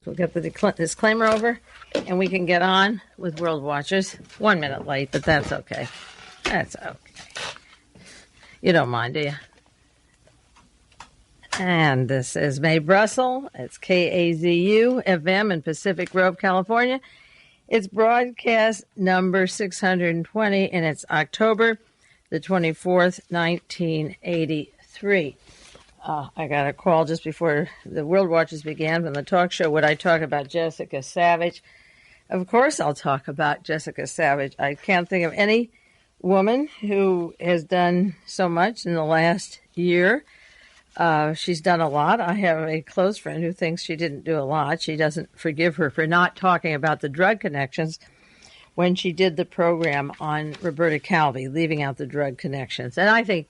We'll get the disclaimer over, and we can get on with World Watchers. 1 minute late, but that's okay. That's okay. You don't mind, do you? And this is Mae Brussell. It's KAZU FM in Pacific Grove, California. It's broadcast number 620, and it's October the 24th, 1983. I got a call just before the World Watchers began from the talk show. Would I talk about Jessica Savage? Of course I'll talk about Jessica Savage. I can't think of any woman who has done so much in the last year. She's done a lot. I have a close friend who thinks she didn't do a lot. She doesn't forgive her for not talking about the drug connections when she did the program on Roberta Calvi, leaving out the drug connections. And I think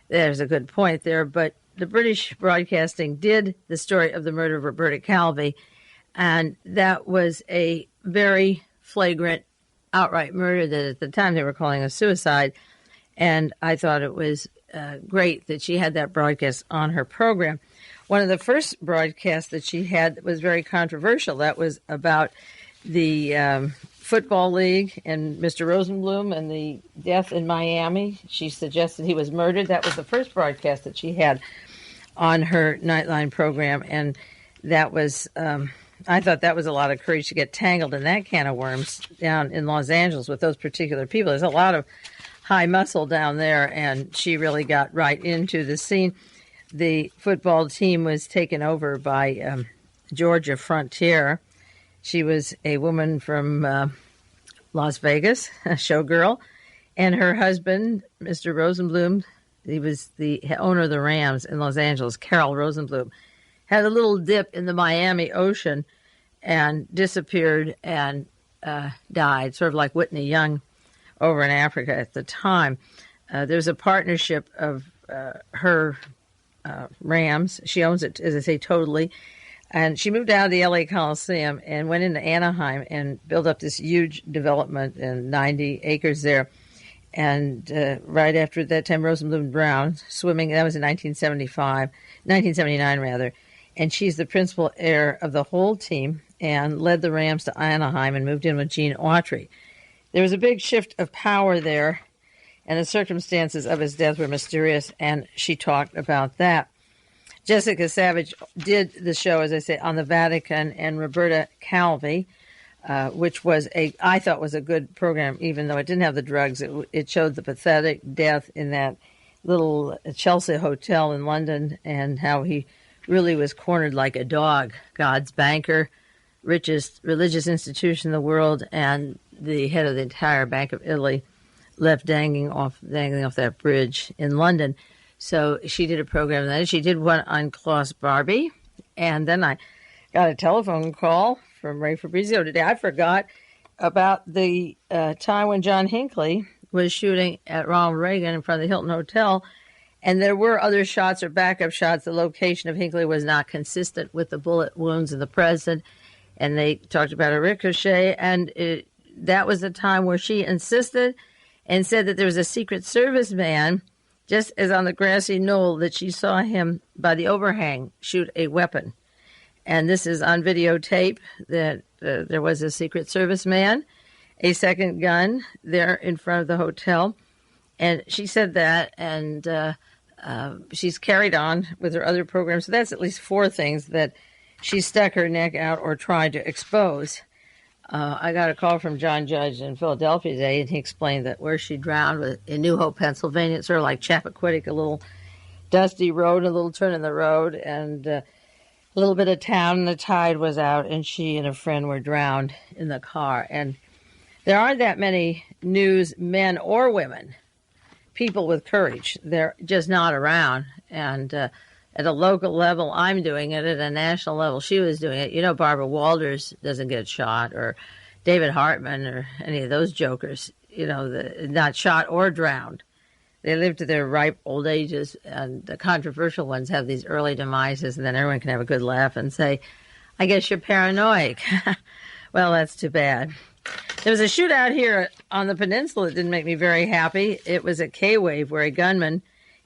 there's a good point there, but the British Broadcasting did the story of the murder of Roberta Calvi, and that was a very flagrant, outright murder that at the time they were calling a suicide. And I thought it was great that she had that broadcast on her program. One of the first broadcasts that she had that was very controversial, that was about the Football League and Mr. Rosenblum and the death in Miami. She suggested he was murdered. That was the first broadcast that she had on her Nightline program, and that was, I thought that was a lot of courage to get tangled in that can of worms down in Los Angeles with those particular people. There's a lot of high muscle down there, and she really got right into the scene. The football team was taken over by Georgia Frontier. She was a woman from Las Vegas, a showgirl, and her husband, Mr. Rosenblum, he was the owner of the Rams in Los Angeles, Carol Rosenblum, had a little dip in the Miami Ocean and disappeared and died, sort of like Whitney Young over in Africa at the time. There's a partnership of her Rams. She owns it, as I say, totally. And she moved out of the LA Coliseum and went into Anaheim and built up this huge development in 90 acres there. And right after that time, Rosenblum drowned swimming. That was in 1979 rather. And she's the principal heir of the whole team and led the Rams to Anaheim and moved in with Gene Autry. There was a big shift of power there, and the circumstances of his death were mysterious, and she talked about that. Jessica Savage did the show, as I say, on the Vatican and Roberta Calvi, which was I thought was a good program, even though it didn't have the drugs. It showed the pathetic death in that little Chelsea hotel in London and how he really was cornered like a dog. God's banker, richest religious institution in the world, and the head of the entire Bank of Italy left dangling off that bridge in London. So she did a program on that. She did one on Klaus Barbie, and then I got a telephone call from Ray Fabrizio today. I forgot about the time when John Hinckley was shooting at Ronald Reagan in front of the Hilton Hotel, and there were other shots or backup shots. The location of Hinckley was not consistent with the bullet wounds of the president, and they talked about a ricochet, and that was the time where she insisted and said that there was a Secret Service man, just as on the grassy knoll, that she saw him by the overhang shoot a weapon. And this is on videotape that there was a Secret Service man, a second gun there in front of the hotel. And she said that, and she's carried on with her other programs. So that's at least four things that she stuck her neck out or tried to expose. I got a call from John Judge in Philadelphia today, and he explained that where she drowned was in New Hope, Pennsylvania. It's sort of like Chappaquiddick, a little dusty road, a little turn in the road, and a little bit of town, and the tide was out, and she and a friend were drowned in the car. And there aren't that many news men or women, people with courage. They're just not around. And at a local level, I'm doing it. At a national level, she was doing it. You know, Barbara Walters doesn't get shot, or David Hartman, or any of those jokers, you know, not shot or drowned. They live to their ripe old ages, and the controversial ones have these early demises, and then everyone can have a good laugh and say, I guess you're paranoid. Well, that's too bad. There was a shootout here on the peninsula that didn't make me very happy. It was at K-Wave, where a gunman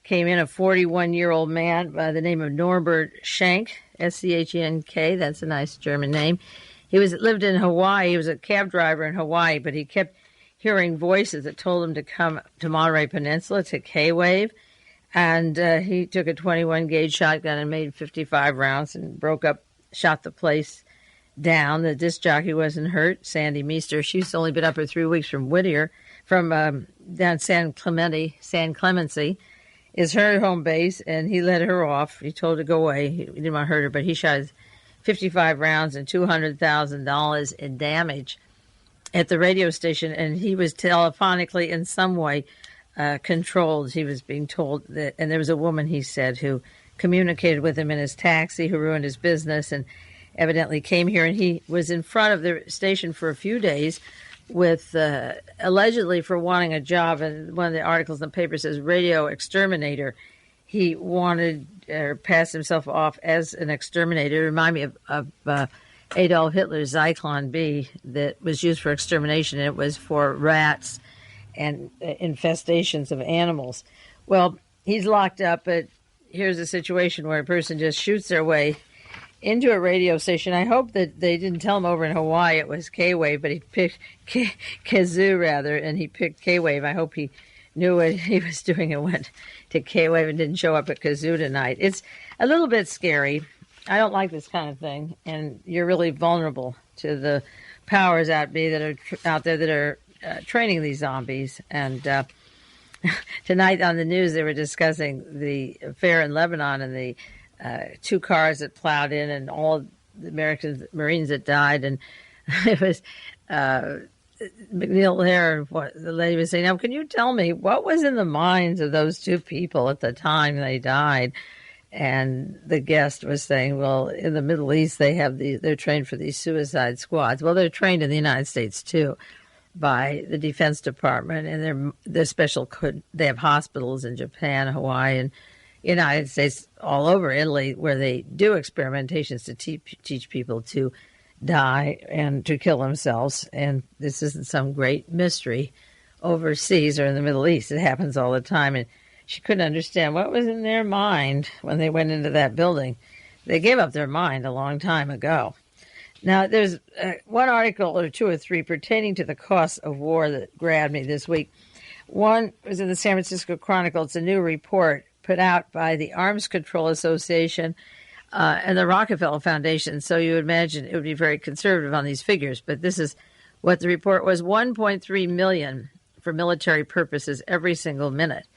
came in, a 41-year-old man by the name of Norbert Schenk, S-C-H-E-N-K. That's a nice German name. He lived in Hawaii. He was a cab driver in Hawaii, but he kept hearing voices that told him to come to Monterey Peninsula to K-Wave. And he took a 21-gauge shotgun and made 55 rounds and shot the place down. The disc jockey wasn't hurt, Sandy Meester. She's only been up for 3 weeks from Whittier, from down San Clemency, is her home base, and he let her off. He told her to go away. He didn't want to hurt her, but he shot 55 rounds and $200,000 in damage at the radio station, and he was telephonically in some way controlled. He was being told that, and there was a woman, he said, who communicated with him in his taxi, who ruined his business, and evidently came here, and he was in front of the station for a few days with allegedly for wanting a job. And one of the articles in the paper says radio exterminator. He wanted or passed himself off as an exterminator. It reminded me of Adolf Hitler's Zyklon B that was used for extermination, and it was for rats and infestations of animals. Well, he's locked up, but here's a situation where a person just shoots their way into a radio station. I hope that they didn't tell him over in Hawaii it was K-Wave, but he picked Kazoo, rather, and he picked K-Wave. I hope he knew what he was doing and went to K-Wave and didn't show up at Kazoo tonight. It's a little bit scary. I don't like this kind of thing, and you're really vulnerable to the powers out there that are training these zombies. And tonight on the news, they were discussing the affair in Lebanon and the 2 cars that plowed in and all the American Marines that died. And it was McNeil Hare, the lady was saying, now, can you tell me what was in the minds of those 2 people at the time they died? And the guest was saying, well, in the Middle East, they're trained for these suicide squads. Well, they're trained in the United States, too, by the Defense Department, and they have hospitals in Japan, Hawaii, and United States, all over Italy, where they do experimentations to teach people to die and to kill themselves. And this isn't some great mystery overseas or in the Middle East. It happens all the time. And she couldn't understand what was in their mind when they went into that building. They gave up their mind a long time ago. Now, there's one article or 2 or 3 pertaining to the costs of war that grabbed me this week. One was in the San Francisco Chronicle. It's a new report put out by the Arms Control Association and the Rockefeller Foundation. So you would imagine it would be very conservative on these figures. But this is what the report was: $1.3 million for military purposes every single minute.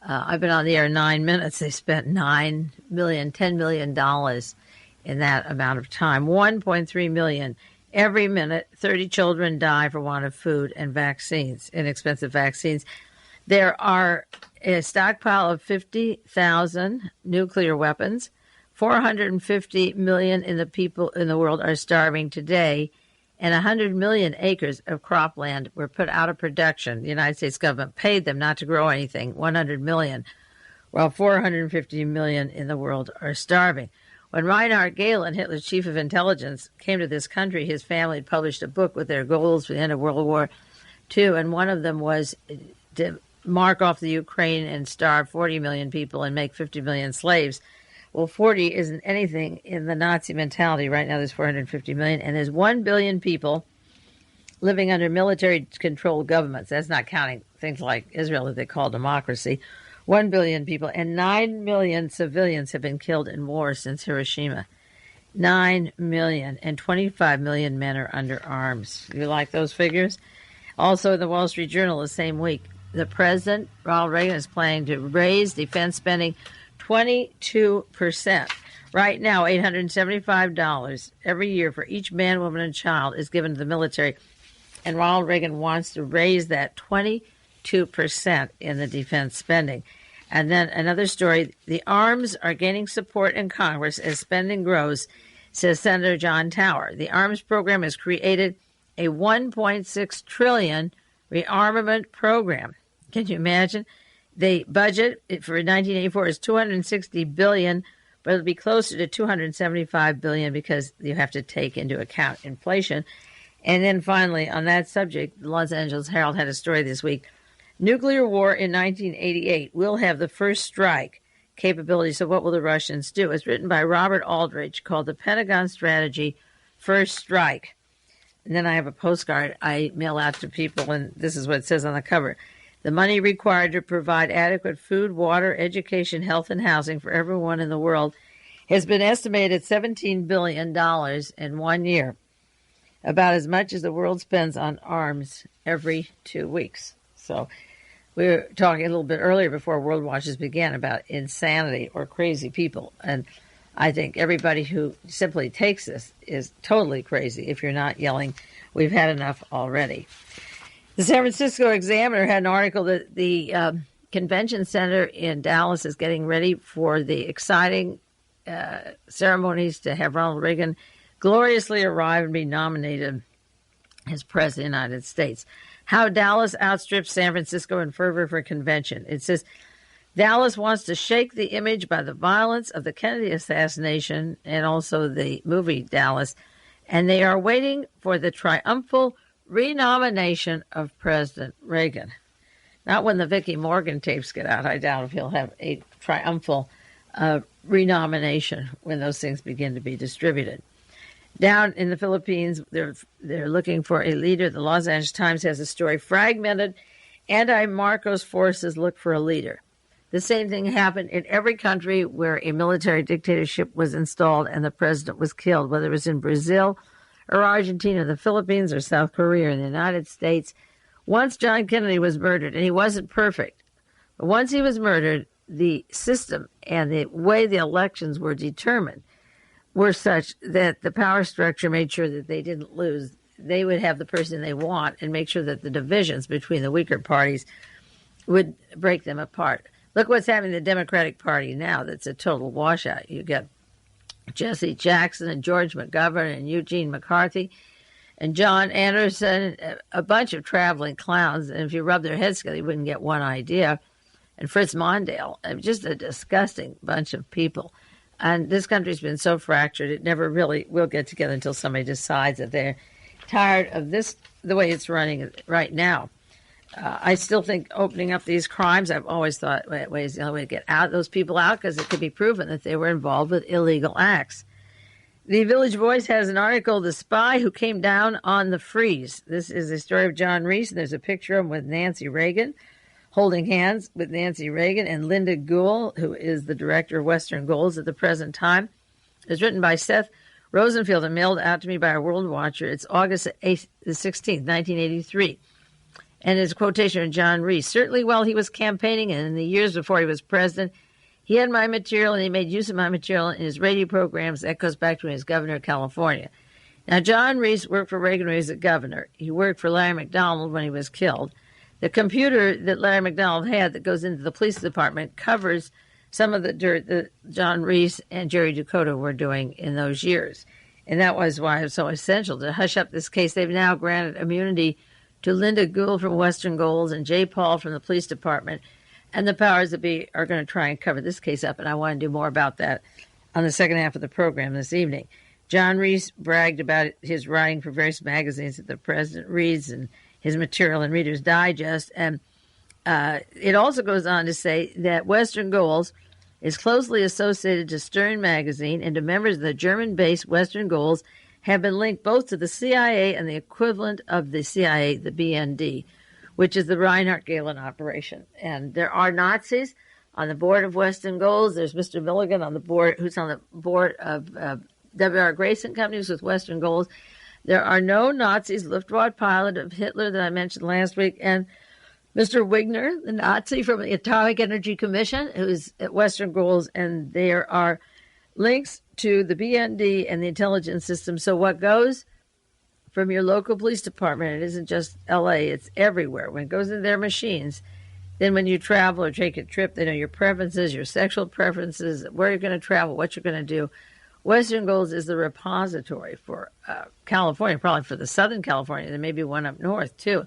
I've been on the air 9 minutes. They spent $10 million in that amount of time. $1.3 million every minute. 30 children die for want of food and vaccines, inexpensive vaccines. There are a stockpile of 50,000 nuclear weapons. 450 million in the people in the world are starving today, and 100 million acres of cropland were put out of production. The United States government paid them not to grow anything, 100 million, while 450 million in the world are starving. When Reinhard Gehlen, Hitler's chief of intelligence, came to this country, his family had published a book with their goals for the end of World War II, and one of them was to mark off the Ukraine and starve 40 million people and make 50 million slaves. Well, 40 isn't anything in the Nazi mentality. Right now there's 450 million, and there's 1 billion people living under military-controlled governments. That's not counting things like Israel that they call democracy. 1 billion people, and 9 million civilians have been killed in war since Hiroshima. 9 million, and 25 million men are under arms. You like those figures? Also, in the Wall Street Journal the same week, the president, Ronald Reagan, is planning to raise defense spending 22%. Right now, $875 every year for each man, woman, and child is given to the military. And Ronald Reagan wants to raise that 22% in the defense spending. And then another story, the arms are gaining support in Congress as spending grows, says Senator John Tower. The arms program has created a $1.6 trillion rearmament program. Can you imagine? The budget for 1984 is $260 billion, but it'll be closer to $275 billion because you have to take into account inflation. And then finally, on that subject, the Los Angeles Herald had a story this week Nuclear war in 1988 will have the first strike capability. So what will the Russians do? It's written by Robert Aldrich, called The Pentagon Strategy First Strike. And then I have a postcard I mail out to people, and this is what it says on the cover. The money required to provide adequate food, water, education, health, and housing for everyone in the world has been estimated at $17 billion in 1 year, about as much as the world spends on arms every 2 weeks. So we were talking a little bit earlier before World Watches began about insanity or crazy people. And I think everybody who simply takes this is totally crazy if you're not yelling, "We've had enough already." The San Francisco Examiner had an article that the convention center in Dallas is getting ready for the exciting ceremonies to have Ronald Reagan gloriously arrive and be nominated as President of the United States. How Dallas outstrips San Francisco in fervor for convention. It says, Dallas wants to shake the image by the violence of the Kennedy assassination and also the movie Dallas, and they are waiting for the triumphal renomination of President Reagan. Not when the Vicky Morgan tapes get out. I doubt if he'll have a triumphal renomination when those things begin to be distributed. Down in the Philippines, they're looking for a leader. The Los Angeles Times has a story. Fragmented anti-Marcos forces look for a leader. The same thing happened in every country where a military dictatorship was installed and the president was killed, whether it was in Brazil or Argentina, the Philippines, or South Korea, or in the United States. Once John Kennedy was murdered, and he wasn't perfect, but once he was murdered, the system and the way the elections were determined were such that the power structure made sure that they didn't lose. They would have the person they want and make sure that the divisions between the weaker parties would break them apart. Look what's happening in the Democratic Party now. That's a total washout. You got Jesse Jackson and George McGovern and Eugene McCarthy and John Anderson, a bunch of traveling clowns. And if you rub their heads together, you wouldn't get one idea. And Fritz Mondale, just a disgusting bunch of people. And this country's been so fractured, it never really will get together until somebody decides that they're tired of this, the way it's running right now. I still think opening up these crimes, I've always thought, is the only way to get those people out, because it could be proven that they were involved with illegal acts. The Village Voice has an article, The Spy Who Came Down on the Freeze. This is the story of John Reese, and there's a picture of him with Nancy Reagan, holding hands with Nancy Reagan, and Linda Gould, who is the director of Western Goals at the present time. It's written by Seth Rosenfield and mailed out to me by a World Watcher. It's August 8th, the 16th, 1983. And it's a quotation from John Reese. Certainly while he was campaigning and in the years before he was president, he had my material and he made use of my material in his radio programs. That goes back to when he was governor of California. Now, John Reese worked for Reagan when he was a governor. He worked for Larry MacDonald when he was killed. The computer that Larry MacDonald had that goes into the police department covers some of the dirt that John Reese and Jerry Dakota were doing in those years. And that was why it was so essential to hush up this case. They've now granted immunity to Linda Gould from Western Goals and Jay Paul from the police department. And the powers that be are going to try and cover this case up. And I want to do more about that on the second half of the program this evening. John Reese bragged about his writing for various magazines that the president reads and his material in Reader's Digest. And it also goes on to say that Western Goals is closely associated to Stern magazine, and to members of the German-based Western Goals have been linked both to the CIA and the equivalent of the CIA, the BND, which is the Reinhard Gehlen operation. And there are Nazis on the board of Western Goals. There's Mr. Milligan on the board, who's on the board of W.R. Grayson Companies with Western Goals. There are no Nazis, Luftwaffe pilot of Hitler that I mentioned last week, and Mr. Wigner, the Nazi from the Atomic Energy Commission, who's at Western Goals, and there are links to the BND and the intelligence system. So what goes from your local police department, it isn't just L.A., it's everywhere. When it goes into their machines, then when you travel or take a trip, they know your preferences, your sexual preferences, where you're going to travel, what you're going to do. Western Goals is the repository for California, probably for the Southern California. There may be one up north, too.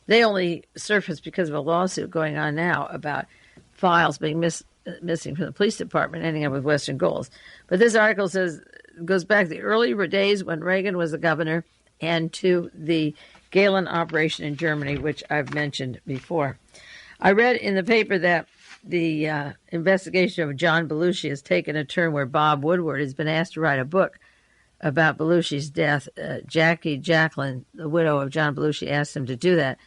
They only surfaced because of a lawsuit going on now about files being missing from the police department, ending up with Western Goals. But this article says goes back to the early days when Reagan was the governor and to the Gehlen operation in Germany, which I've mentioned before. I read in the paper that the investigation of John Belushi has taken a turn where Bob Woodward has been asked to write a book about Belushi's death. Jacqueline, the widow of John Belushi, asked him to do that.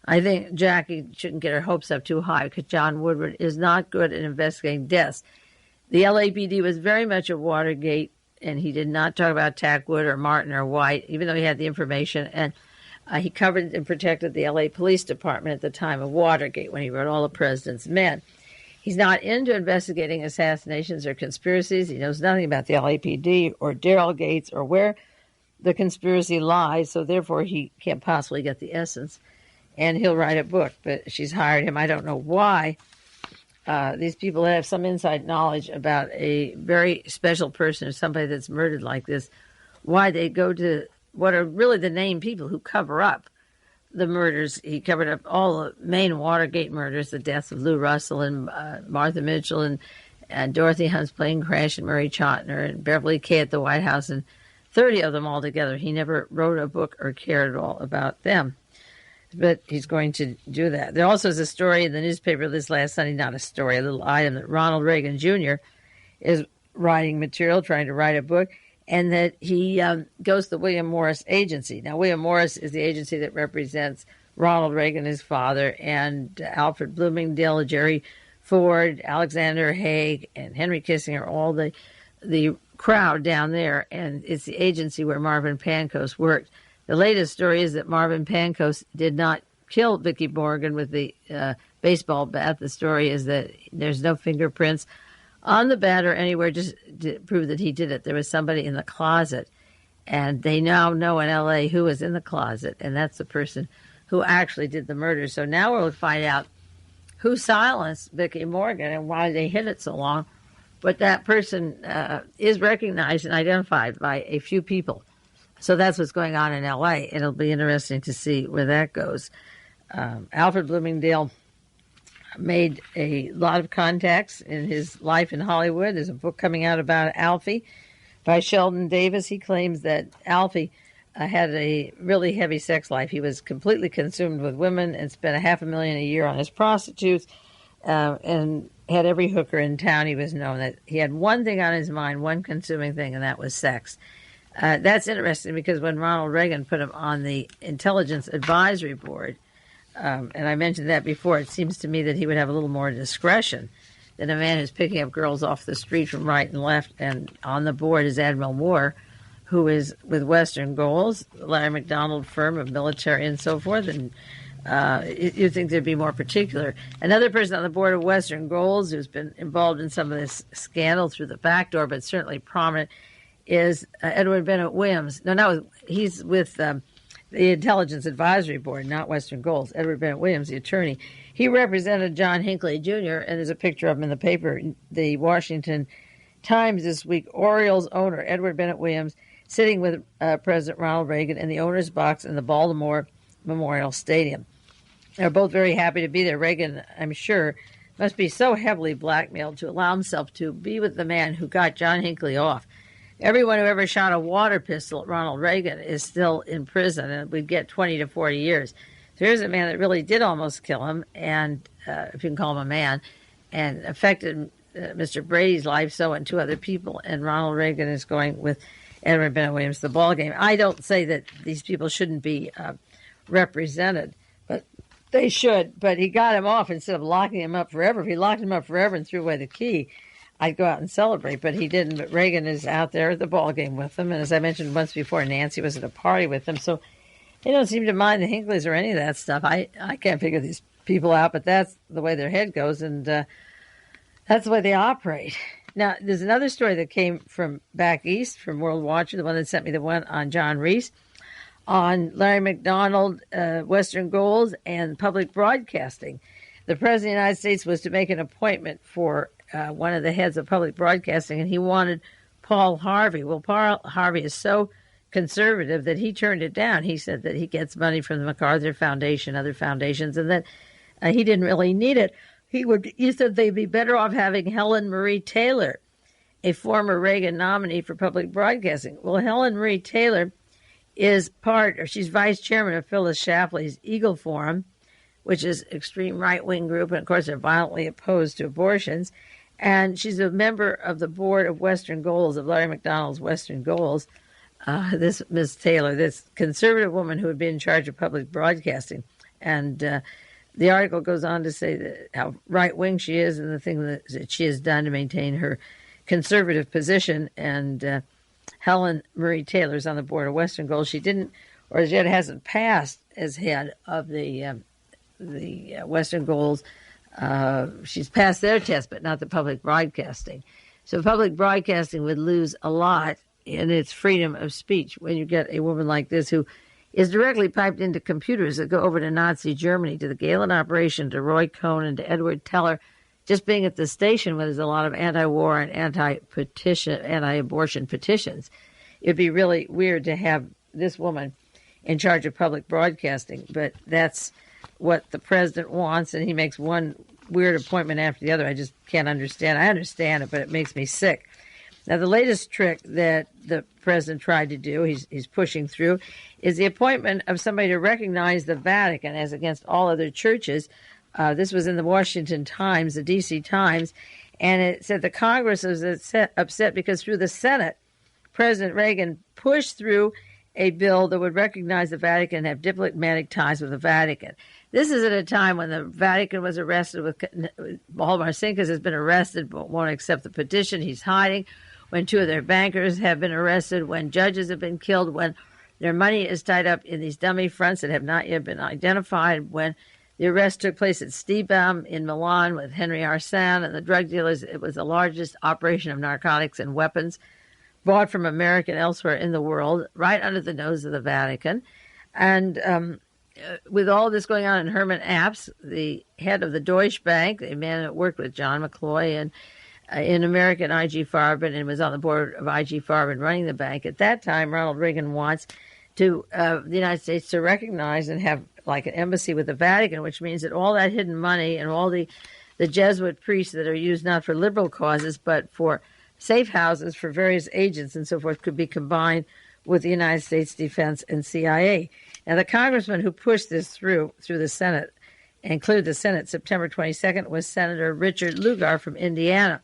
I think Jackie shouldn't get her hopes up too high because John Woodward is not good at investigating deaths. The LAPD was very much a Watergate, and he did not talk about Tackwood or Martin or White, even though he had the information. And he covered and protected the LA Police Department at the time of Watergate when he wrote All the President's Men. He's not into investigating assassinations or conspiracies. He knows nothing about the LAPD or Daryl Gates or where the conspiracy lies, so therefore he can't possibly get the essence. And he'll write a book, but she's hired him. I don't know why. These people have some inside knowledge about a very special person or somebody that's murdered like this, why they go to what are really the named people who cover up the murders. He covered up all the main Watergate murders, the deaths of Lou Russell and Martha Mitchell and Dorothy Hunt's plane crash and Murray Chotiner and Beverly Kay at the White House, and 30 of them all together. He never wrote a book or cared at all about them. But he's going to do that. There also is a story in the newspaper this last Sunday, not a story, a little item, that Ronald Reagan Jr. is writing material, trying to write a book, and that he goes to the William Morris Agency. Now, William Morris is the agency that represents Ronald Reagan, his father, and Alfred Bloomingdale, Jerry Ford, Alexander Haig, and Henry Kissinger, all the crowd down there. And it's the agency where Marvin Pankos worked. The latest story is that Marvin Pankos did not kill Vicki Morgan with the baseball bat. The story is that there's no fingerprints on the bat or anywhere just to prove that he did it. There was somebody in the closet, and they now know in L.A. who was in the closet, and that's the person who actually did the murder. So now we'll find out who silenced Vicki Morgan and why they hid it so long. But that person is recognized and identified by a few people. So that's what's going on in L.A. It'll be interesting to see where that goes. Alfred Bloomingdale made a lot of contacts in his life in Hollywood. There's a book coming out about Alfie by Sheldon Davis. He claims that Alfie had a really heavy sex life. He was completely consumed with women and spent $500,000 a year on his prostitutes and had every hooker in town. He was known that he had one thing on his mind, one consuming thing, and that was sex. That's interesting because when Ronald Reagan put him on the Intelligence Advisory Board, and I mentioned that before, it seems to me that he would have a little more discretion than a man who's picking up girls off the street from right and left. And on the board is Admiral Moore, who is with Western Goals, Larry MacDonald firm of military and so forth. And you'd think they'd be more particular. Another person on the board of Western Goals who's been involved in some of this scandal through the back door, but certainly prominent, is Edward Bennett Williams. He's with the Intelligence Advisory Board, not Western Goals. Edward Bennett Williams, the attorney. He represented John Hinckley Jr., and there's a picture of him in the paper, the Washington Times this week. Orioles owner Edward Bennett Williams sitting with President Ronald Reagan in the owner's box in the Baltimore Memorial Stadium. They're both very happy to be there. Reagan, I'm sure, must be so heavily blackmailed to allow himself to be with the man who got John Hinckley off. Everyone who ever shot a water pistol at Ronald Reagan is still in prison, and would get 20 to 40 years. So here's a man that really did almost kill him, and if you can call him a man, and affected Mr. Brady's life, so and two other people, and Ronald Reagan is going with Edward Bennett Williams to the ball game. I don't say that these people shouldn't be represented, but they should. But he got him off instead of locking him up forever. If he locked him up forever and threw away the key, I'd go out and celebrate, but he didn't. But Reagan is out there at the ball game with them, and as I mentioned once before, Nancy was at a party with them, so they don't seem to mind the Hinckleys or any of that stuff. I can't figure these people out, but that's the way their head goes, and that's the way they operate. Now, there's another story that came from back east, from World Watcher, the one that sent me the one on John Reese, on Larry MacDonald, Western Goals, and public broadcasting. The President of the United States was to make an appointment for one of the heads of public broadcasting, and he wanted Paul Harvey. Well, Paul Harvey is so conservative that he turned it down. He said that he gets money from the MacArthur Foundation, other foundations, and that he didn't really need it. He said they'd be better off having Helen Marie Taylor, a former Reagan nominee for public broadcasting. Well, Helen Marie Taylor is she's vice chairman of Phyllis Schlafly's Eagle Forum, which is an extreme right-wing group, and of course they're violently opposed to abortions. And she's a member of the board of Western Goals, of Larry MacDonald's Western Goals. This Ms. Taylor, this conservative woman who would be in charge of public broadcasting. And the article goes on to say that how right-wing she is and the thing that she has done to maintain her conservative position. And Helen Marie Taylor's on the board of Western Goals. She didn't, or as yet hasn't passed as head of the Western Goals. She's passed their test, but not the public broadcasting. So public broadcasting would lose a lot in its freedom of speech when you get a woman like this who is directly piped into computers that go over to Nazi Germany, to the Galen operation, to Roy Cohn, and to Edward Teller, just being at the station where there's a lot of anti-war and anti-abortion petitions. It'd be really weird to have this woman in charge of public broadcasting, but that's what the president wants, and he makes one weird appointment after the other. I just can't understand. I understand it, but it makes me sick. Now, the latest trick that the president tried to do, he's pushing through, is the appointment of somebody to recognize the Vatican as against all other churches. This was in the Washington Times, the D.C. Times, and it said the Congress was upset because through the Senate, President Reagan pushed through a bill that would recognize the Vatican and have diplomatic ties with the Vatican. This is at a time when the Vatican was arrested Waldemar Sinkas has been arrested but won't accept the petition. He's hiding. When two of their bankers have been arrested, when judges have been killed, when their money is tied up in these dummy fronts that have not yet been identified, when the arrest took place at Stiebam in Milan with Henry Arsan and the drug dealers. It was the largest operation of narcotics and weapons bought from America and elsewhere in the world, right under the nose of the Vatican. And with all this going on, and Hermann Abs, the head of the Deutsche Bank, a man that worked with John McCloy and in American IG Farben and was on the board of IG Farben running the bank. At that time, Ronald Reagan wants the United States to recognize and have like an embassy with the Vatican, which means that all that hidden money and all the Jesuit priests that are used not for liberal causes but for safe houses for various agents and so forth could be combined with the United States Defense and CIA. Now, the congressman who pushed this through the Senate and cleared the Senate September 22nd was Senator Richard Lugar from Indiana.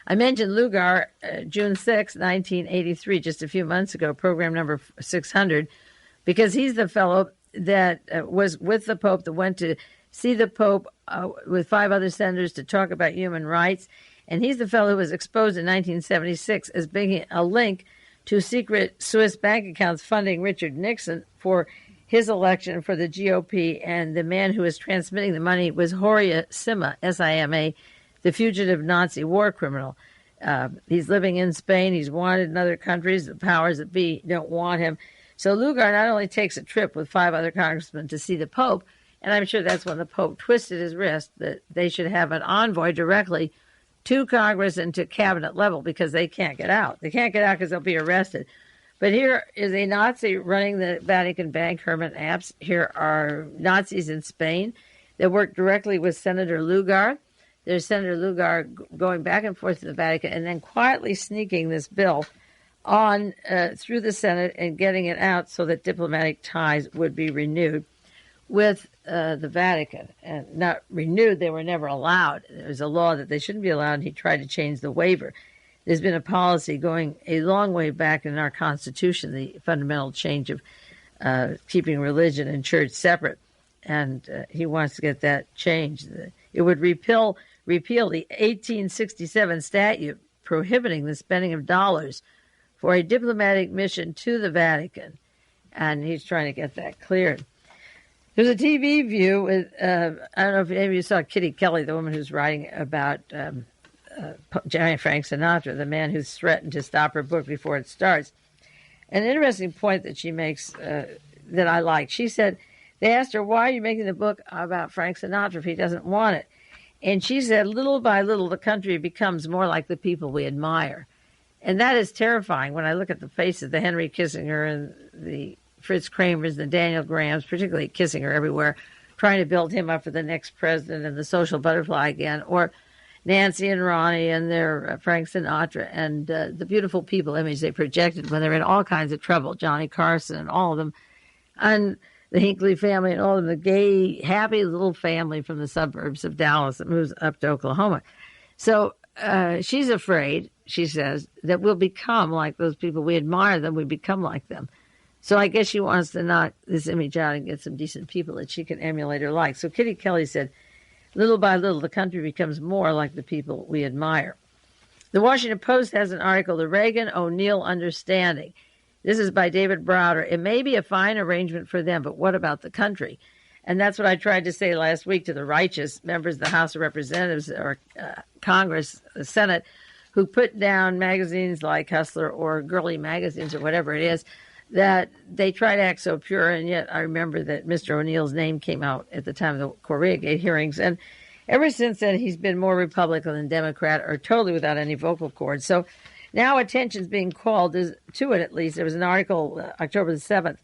I mentioned Lugar June 6, 1983, just a few months ago, program number 600, because he's the fellow that was with the Pope, that went to see the Pope with 5 other senators to talk about human rights. And he's the fellow who was exposed in 1976 as being a link to secret Swiss bank accounts funding Richard Nixon for his election for the GOP. And the man who was transmitting the money was Horia Sima, S-I-M-A, the fugitive Nazi war criminal. He's living in Spain. He's wanted in other countries. The powers that be don't want him. So Lugar not only takes a trip with 5 other congressmen to see the Pope, and I'm sure that's when the Pope twisted his wrist, that they should have an envoy directly to Congress and to cabinet level because they can't get out. They can't get out because they'll be arrested. But here is a Nazi running the Vatican Bank, Hermann Abs. Here are Nazis in Spain that work directly with Senator Lugar. There's Senator Lugar going back and forth to the Vatican and then quietly sneaking this bill on through the Senate and getting it out so that diplomatic ties would be renewed with the Vatican. And not renewed, they were never allowed. There was a law that they shouldn't be allowed, and he tried to change the waiver. There's been a policy going a long way back in our Constitution, the fundamental change of keeping religion and church separate. And he wants to get that changed. It would repeal the 1867 statute prohibiting the spending of dollars for a diplomatic mission to the Vatican. And he's trying to get that cleared. There's a TV view with, I don't know if any of you saw Kitty Kelly, the woman who's writing about Frank Sinatra, the man who's threatened to stop her book before it starts. An interesting point that she makes that I like. She said, they asked her, why are you making the book about Frank Sinatra if he doesn't want it? And she said, little by little, the country becomes more like the people we admire. And that is terrifying when I look at the faces, the Henry Kissinger and the Fritz Kramers, the Daniel Grahams, particularly Kissinger everywhere, trying to build him up for the next president and the social butterfly again, or Nancy and Ronnie and their Frank Sinatra and the beautiful people image they projected when they're in all kinds of trouble, Johnny Carson and all of them. And the Hinckley family and all of them, the gay, happy little family from the suburbs of Dallas that moves up to Oklahoma. So she's afraid, she says, that we'll become like those people. We admire them, we become like them. So I guess she wants to knock this image out and get some decent people that she can emulate or like. So Kitty Kelly said, little by little, the country becomes more like the people we admire. The Washington Post has an article, The Reagan-O'Neill Understanding. This is by David Browder. It may be a fine arrangement for them, but what about the country? And that's what I tried to say last week to the righteous members of the House of Representatives or Congress, the Senate, who put down magazines like Hustler or girly magazines or whatever it is, that they try to act so pure, and yet I remember that Mr. O'Neill's name came out at the time of the Correagate hearings, and ever since then he's been more Republican than Democrat, or totally without any vocal cords. So now attention's being called to it, at least. There was an article October the 7th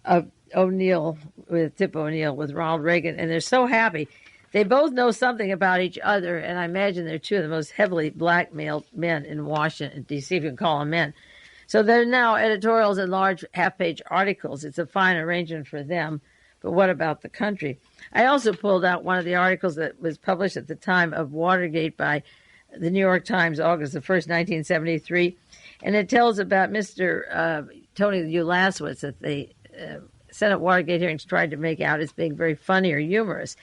of O'Neill, with Tip O'Neill, with Ronald Reagan, and they're so happy. They both know something about each other, and I imagine they're two of the most heavily blackmailed men in Washington, D.C., if you can call them men. So there are now editorials and large half-page articles. It's a fine arrangement for them, but what about the country? I also pulled out one of the articles that was published at the time of Watergate by the New York Times, August the 1st, 1973, and it tells about Mr. Tony Ulasewicz that the Senate Watergate hearings tried to make out as being very funny or humorous.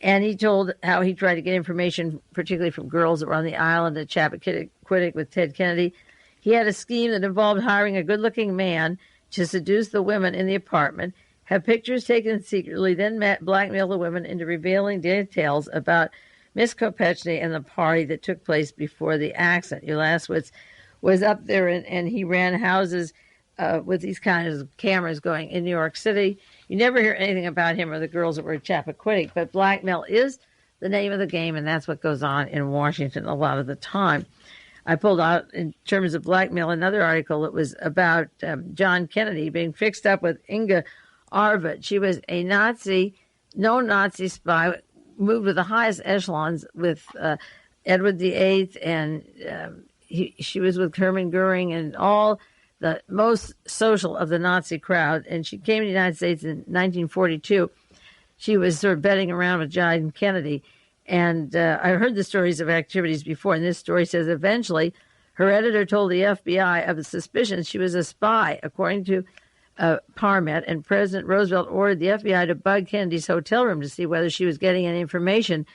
And he told how he tried to get information, particularly from girls that were on the island at Chappaquiddick with Ted Kennedy. He had a scheme that involved hiring a good-looking man to seduce the women in the apartment, have pictures taken secretly, then blackmail the women into revealing details about Miss Kopechne and the party that took place before the accident. Ulasewicz was up there, and he ran houses with these kinds of cameras going in New York City. You never hear anything about him or the girls that were at Chappaquiddick, but blackmail is the name of the game, and that's what goes on in Washington a lot of the time. I pulled out, in terms of blackmail, another article that was about John Kennedy being fixed up with Inga Arvad. She was a Nazi, known Nazi spy, moved with the highest echelons with Edward VIII, and she was with Hermann Goering and all the most social of the Nazi crowd. And she came to the United States in 1942. She was sort of betting around with John Kennedy. And I heard the stories of activities before, and this story says eventually her editor told the FBI of the suspicions she was a spy, according to Parmet, and President Roosevelt ordered the FBI to bug Kennedy's hotel room to see whether she was getting any information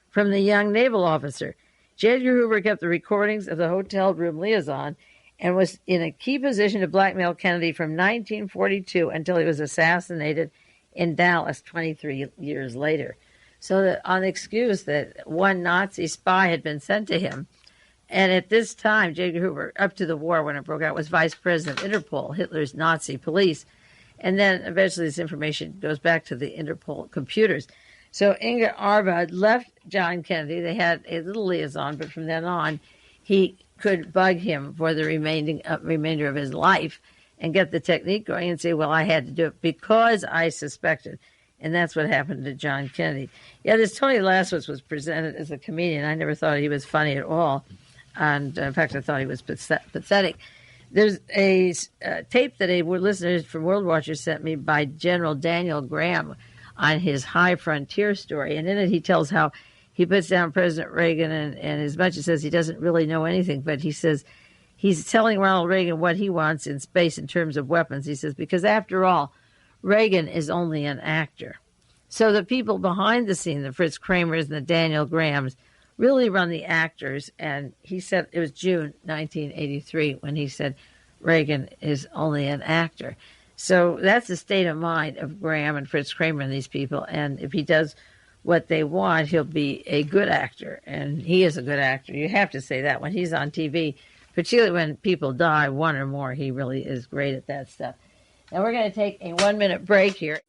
from the young naval officer. J. Edgar Hoover kept the recordings of the hotel room liaison and was in a key position to blackmail Kennedy from 1942 until he was assassinated in Dallas 23 years later. So that on the excuse that one Nazi spy had been sent to him, and at this time, J. Edgar Hoover, up to the war when it broke out, was vice president of Interpol, Hitler's Nazi police, and then eventually this information goes back to the Interpol computers. So Inga Arvad left John Kennedy. They had a little liaison, but from then on, he could bug him for the remainder of his life and get the technique going and say, well, I had to do it because I suspected. And that's what happened to John Kennedy. Yeah, this Tony Ulasewicz was presented as a comedian. I never thought he was funny at all. And in fact, I thought he was pathetic. There's a tape that a listener from World Watchers sent me by General Daniel Graham on his High Frontier story. And in it, he tells how he puts down President Reagan, and as much as says he doesn't really know anything, but he says he's telling Ronald Reagan what he wants in space in terms of weapons. He says, because after all, Reagan is only an actor. So the people behind the scene, the Fritz Kramers and the Daniel Grahams, really run the actors. And he said it was June 1983 when he said Reagan is only an actor. So that's the state of mind of Graham and Fritz Kramer and these people. And if he does what they want, he'll be a good actor. And he is a good actor. You have to say that. When he's on TV, particularly when people die, one or more, he really is great at that stuff. Now we're going to take a 1-minute break here.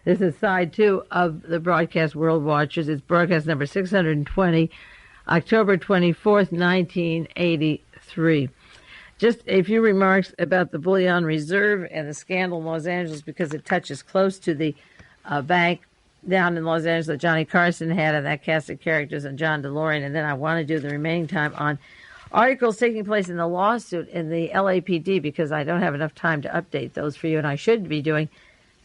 This is side 2 of the broadcast World Watchers. It's broadcast number 620, October 24th, 1983. Just a few remarks about the Bullion Reserve and the scandal in Los Angeles, because it touches close to the bank down in Los Angeles that Johnny Carson had, and that cast of characters, and John DeLorean. And then I want to do the remaining time on Articles taking place in the lawsuit in the LAPD, because I don't have enough time to update those for you, and I should be doing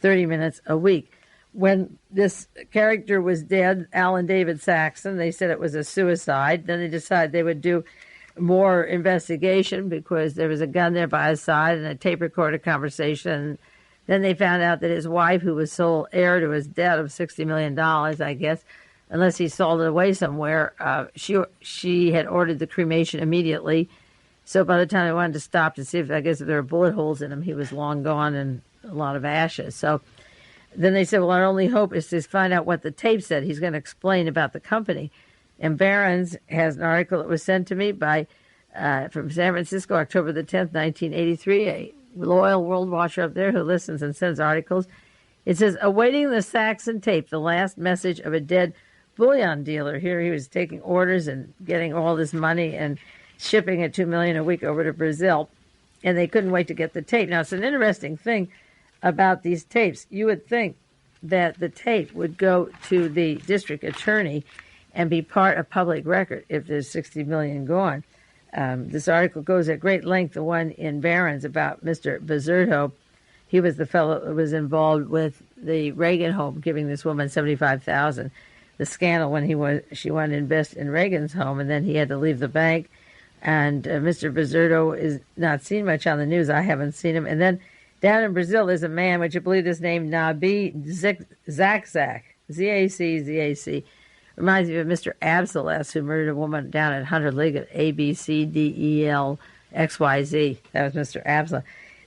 30 minutes a week. When this character was dead, Allan David Saxon, they said it was a suicide. Then they decided they would do more investigation because there was a gun there by his side and a tape recorded conversation. Then they found out that his wife, who was sole heir to his debt of $60 million, I guess, unless he sold it away somewhere, she had ordered the cremation immediately. So by the time they wanted to stop to see if there were bullet holes in him, he was long gone and a lot of ashes. So then they said, well, our only hope is to find out what the tape said. He's going to explain about the company. And Barron's has an article that was sent to me by from San Francisco, October the 10th, 1983, a loyal world watcher up there who listens and sends articles. It says, awaiting the Saxon tape, the last message of a dead bullion dealer. Here he was taking orders and getting all this money and shipping at $2 million a week over to Brazil. And they couldn't wait to get the tape. Now, it's an interesting thing about these tapes. You would think that the tape would go to the district attorney and be part of public record if there's $60 million gone. This article goes at great length, the one in Barron's about Mr. Bizerto. He was the fellow who was involved with the Reagan home, giving this woman $75,000. The scandal when she wanted to invest in Reagan's home, and then he had to leave the bank. And Mr. Bizerto is not seen much on the news. I haven't seen him. And then down in Brazil, there's a man, would you believe this name, Nabi Zac, Z-A-C. Reminds me of Mr. Abs, who murdered a woman down at Hunter Liggett, ABCDELXYZ. That was Mr. Abs.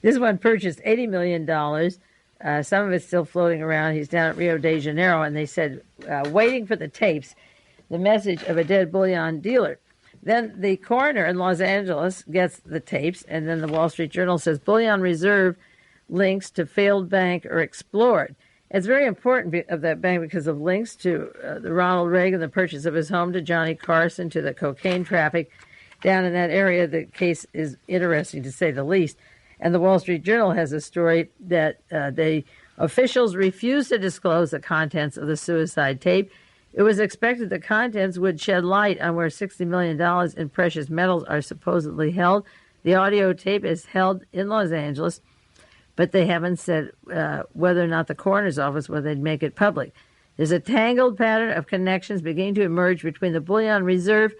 This one purchased $80 million. Some of it's still floating around. He's down at Rio de Janeiro, and they said, waiting for the tapes, the message of a dead bullion dealer. Then the coroner in Los Angeles gets the tapes, and then the Wall Street Journal says bullion reserve links to failed bank are explored. It's very important of that bank because of links to the Ronald Reagan, the purchase of his home, to Johnny Carson, to the cocaine traffic down in that area. The case is interesting, to say the least. And the Wall Street Journal has a story that the officials refused to disclose the contents of the suicide tape. It was expected the contents would shed light on where $60 million in precious metals are supposedly held. The audio tape is held in Los Angeles, but they haven't said whether or not the coroner's office, whether they'd make it public. There's a tangled pattern of connections beginning to emerge between the bullion reserve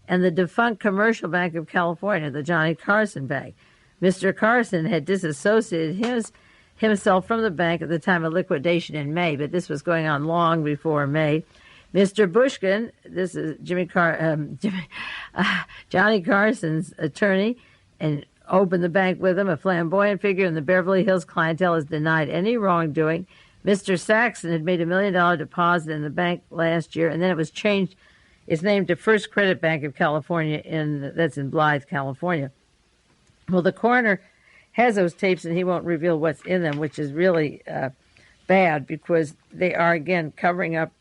and the defunct Commercial Bank of California, the Johnny Carson Bank. Mr. Carson had disassociated himself from the bank at the time of liquidation in May, but this was going on long before May. Mr. Bushkin, this is Johnny Carson's attorney, and opened the bank with him. A flamboyant figure in the Beverly Hills clientele has denied any wrongdoing. Mr. Saxon had made $1 million deposit in the bank last year, and then it was changed. It's named to First Credit Bank of California, that's in Blythe, California. Well, the coroner has those tapes, and he won't reveal what's in them, which is really bad because they are, again, covering up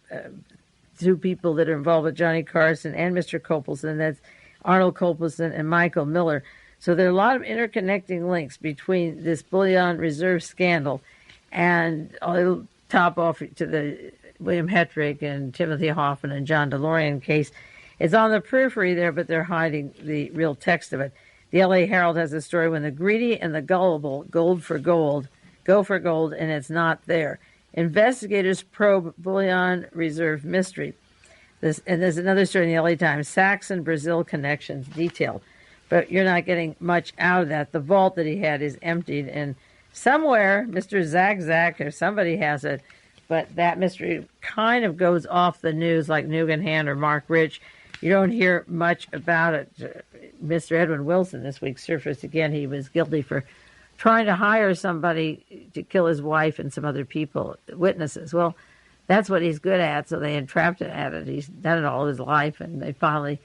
two people that are involved with Johnny Carson and Mr. Copelson. That's Arnold Copelson and Michael Miller. So there are a lot of interconnecting links between this bullion reserve scandal and I'll top off to the William Hetrick and Timothy Hoffman and John DeLorean case. It's on the periphery there, but they're hiding the real text of it. The L.A. Herald has a story when the greedy and the gullible go for gold, and it's not there. Investigators probe bullion reserve mystery. And there's another story in the L.A. Times, Saxon Brazil connections detailed. But you're not getting much out of that. The vault that he had is emptied, and somewhere Mr. Zack or somebody has it, but that mystery kind of goes off the news like Nugan Hand or Mark Rich. You don't hear much about it. Mr. Edwin Wilson this week surfaced again. He was guilty for trying to hire somebody to kill his wife and some other people, witnesses. Well, that's what he's good at, so they entrapped him at it. He's done it all his life, and they finally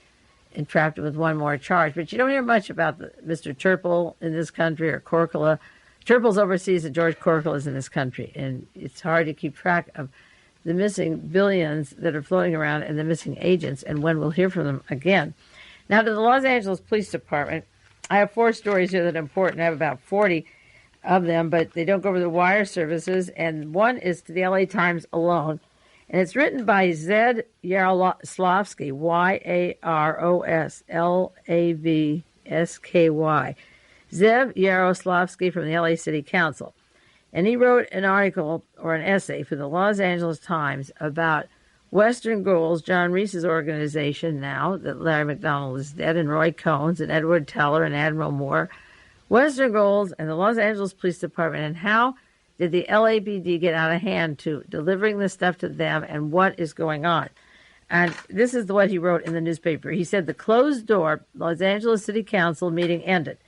entrapped him with one more charge. But you don't hear much about Mr. Turple in this country or Corcola. Turple's overseas and George Corcola's in this country, and it's hard to keep track of the missing billions that are floating around and the missing agents, and when we'll hear from them again. Now, to the Los Angeles Police Department, I have 4 stories here that are important. I have about 40 of them, but they don't go over the wire services, and one is to the LA Times alone. And it's written by Zed Yaroslavsky, Yaroslavsky, Zev Yaroslavsky from the LA City Council. And he wrote an article or an essay for the Los Angeles Times about Western Goals, John Reese's organization now that Larry MacDonald is dead, and Roy Cohn's and Edward Teller and Admiral Moore. Western Goals and the Los Angeles Police Department, and how did the LAPD get out of hand to delivering this stuff to them, and what is going on? And this is what he wrote in the newspaper. He said the closed-door Los Angeles City Council meeting ended.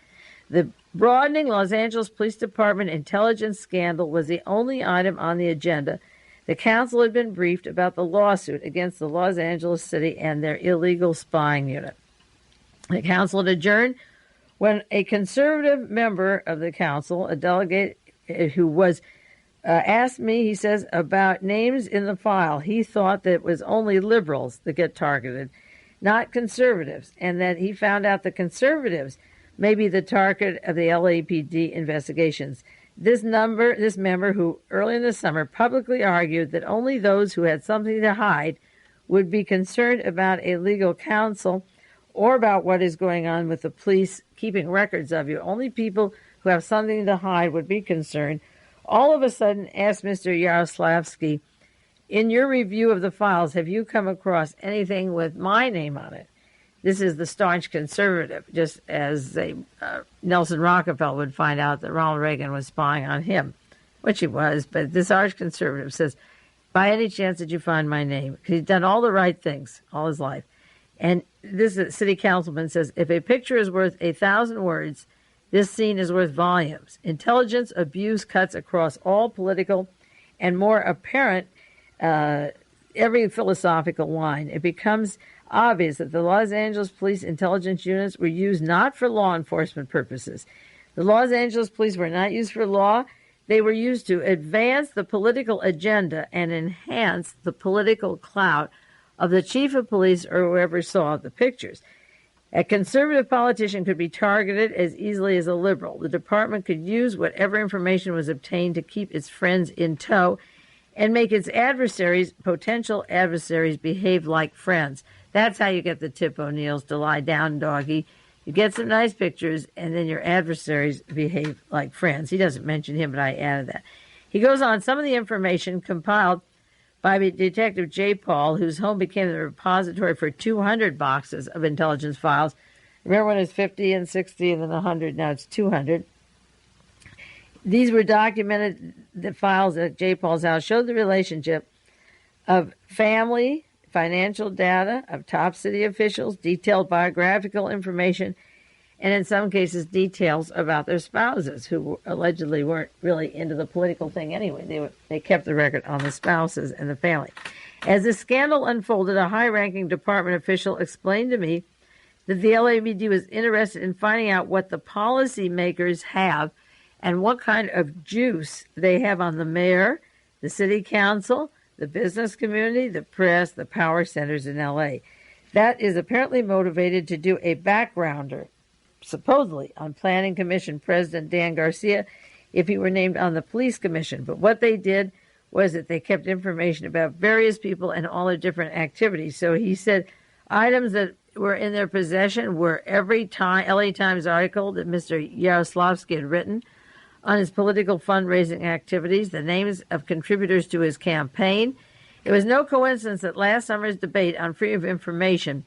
The broadening Los Angeles Police Department intelligence scandal was the only item on the agenda. The council had been briefed about the lawsuit against the Los Angeles City and their illegal spying unit. The council had adjourned when a conservative member of the council, a delegate who was asked me, he says, about names in the file. He thought that it was only liberals that get targeted, not conservatives, and that he found out the conservatives may be the target of the LAPD investigations. This member who early in the summer publicly argued that only those who had something to hide would be concerned about a legal counsel or about what is going on with the police keeping records of you. Only people who have something to hide would be concerned. All of a sudden asked Mr. Yaroslavsky, in your review of the files, have you come across anything with my name on it? This is the staunch conservative, just as Nelson Rockefeller would find out that Ronald Reagan was spying on him, which he was. But this arch conservative says, by any chance did you find my name? Because he's done all the right things all his life. And this city councilman says, if a picture is worth 1,000 words, this scene is worth volumes. Intelligence abuse cuts across all political and more apparent every philosophical line. It becomes obvious that the Los Angeles police intelligence units were used not for law enforcement purposes. The Los Angeles police were not used for law. They were used to advance the political agenda and enhance the political clout of the chief of police or whoever saw the pictures. A conservative politician could be targeted as easily as a liberal. The department could use whatever information was obtained to keep its friends in tow and make its adversaries, potential adversaries, behave like friends. That's how you get the Tip O'Neills to lie down, doggy. You get some nice pictures, and then your adversaries behave like friends. He doesn't mention him, but I added that. He goes on, some of the information compiled by Detective J. Paul, whose home became the repository for 200 boxes of intelligence files. Remember when it was 50 and 60 and then 100, now it's 200. These were documented, the files at J. Paul's house showed the relationship of family, financial data, of top city officials, detailed biographical information, and in some cases details about their spouses, who allegedly weren't really into the political thing anyway. They kept the record on the spouses and the family. As the scandal unfolded, a high-ranking department official explained to me that the LAPD was interested in finding out what the policymakers have and what kind of juice they have on the mayor, the city council, the business community, the press, the power centers in L.A. That is apparently motivated to do a backgrounder, supposedly, on Planning Commission President Dan Garcia if he were named on the Police Commission. But what they did was that they kept information about various people and all their different activities. So he said items that were in their possession were every LA Times article that Mr. Yaroslavsky had written on his political fundraising activities, the names of contributors to his campaign. It was no coincidence that last summer's debate on freedom of information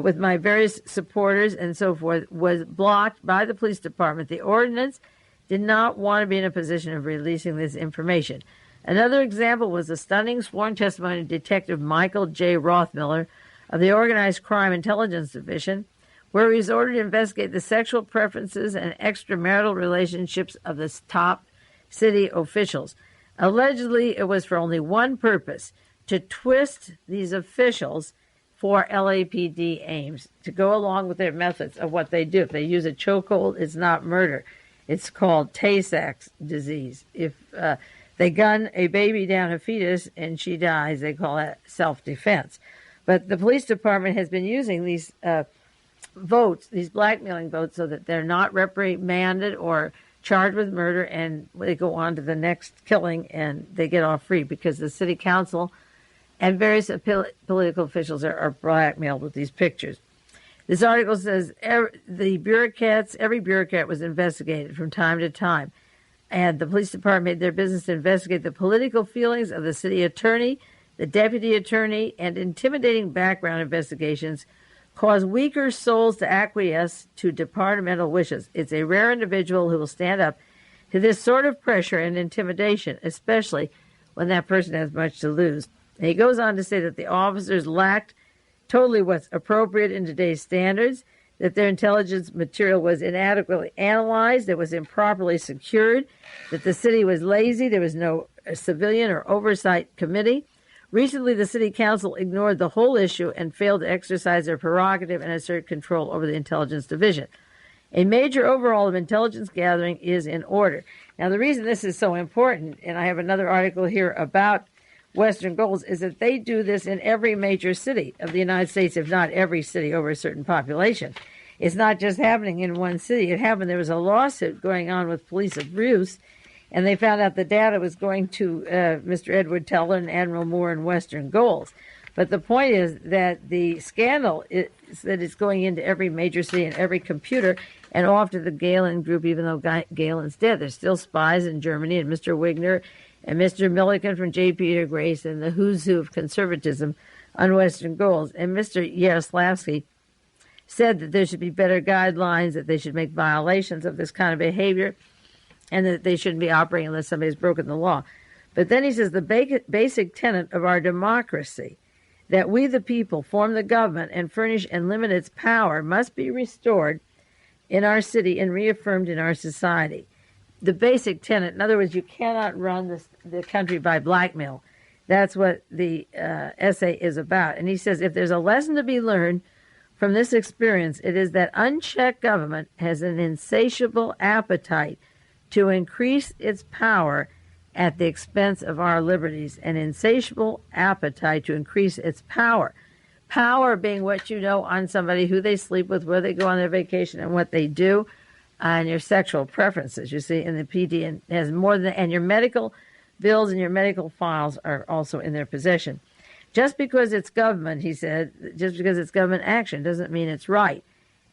with my various supporters and so forth was blocked by the police department. The ordinance did not want to be in a position of releasing this information. Another example was the stunning sworn testimony of Detective Michael J. Rothmiller of the Organized Crime Intelligence Division, where he was ordered to investigate the sexual preferences and extramarital relationships of the top city officials. Allegedly, it was for only one purpose, to twist these officials for LAPD aims, to go along with their methods of what they do. If they use a chokehold, it's not murder. It's called Tay-Sachs disease. If they gun a baby down, a fetus, and she dies, they call that self-defense. But the police department has been using these votes, these blackmailing votes, so that they're not reprimanded or charged with murder, and they go on to the next killing and they get off free because the city council and various political officials are blackmailed with these pictures. This article says every bureaucrat was investigated from time to time, and the police department made their business to investigate the political feelings of the city attorney, the deputy attorney, and intimidating background investigations cause weaker souls to acquiesce to departmental wishes. It's a rare individual who will stand up to this sort of pressure and intimidation, especially when that person has much to lose. And he goes on to say that the officers lacked totally what's appropriate in today's standards, that their intelligence material was inadequately analyzed, it was improperly secured, that the city was lazy, there was no civilian or oversight committee. Recently, the city council ignored the whole issue and failed to exercise their prerogative and assert control over the intelligence division. A major overhaul of intelligence gathering is in order. Now, the reason this is so important, and I have another article here about Western Goals, is that they do this in every major city of the United States, if not every city over a certain population. It's not just happening in one city. It happened, there was a lawsuit going on with police abuse, and they found out the data was going to Mr. Edward Teller and Admiral Moore and Western Goals. But the point is that the scandal is that it's going into every major city and every computer and off to the Galen group, even though Galen's dead. There's still spies in Germany, and Mr. Wigner and Mr. Milliken from J. Peter Grace and the who's who of conservatism on Western Goals. And Mr. Yaroslavsky said that there should be better guidelines, that they should make violations of this kind of behavior, and that they shouldn't be operating unless somebody's broken the law. But then he says the basic tenet of our democracy, that we the people form the government and furnish and limit its power, must be restored in our city and reaffirmed in our society. The basic tenet, in other words, you cannot run the country by blackmail. That's what the essay is about. And he says, if there's a lesson to be learned from this experience, it is that unchecked government has an insatiable appetite to increase its power at the expense of our liberties, an insatiable appetite to increase its power. Power being what you know on somebody, who they sleep with, where they go on their vacation, and what they do, and your sexual preferences. You see, in the PD has more than, and your medical bills and your medical files are also in their possession. Just because it's government, he said, just because it's government action doesn't mean it's right.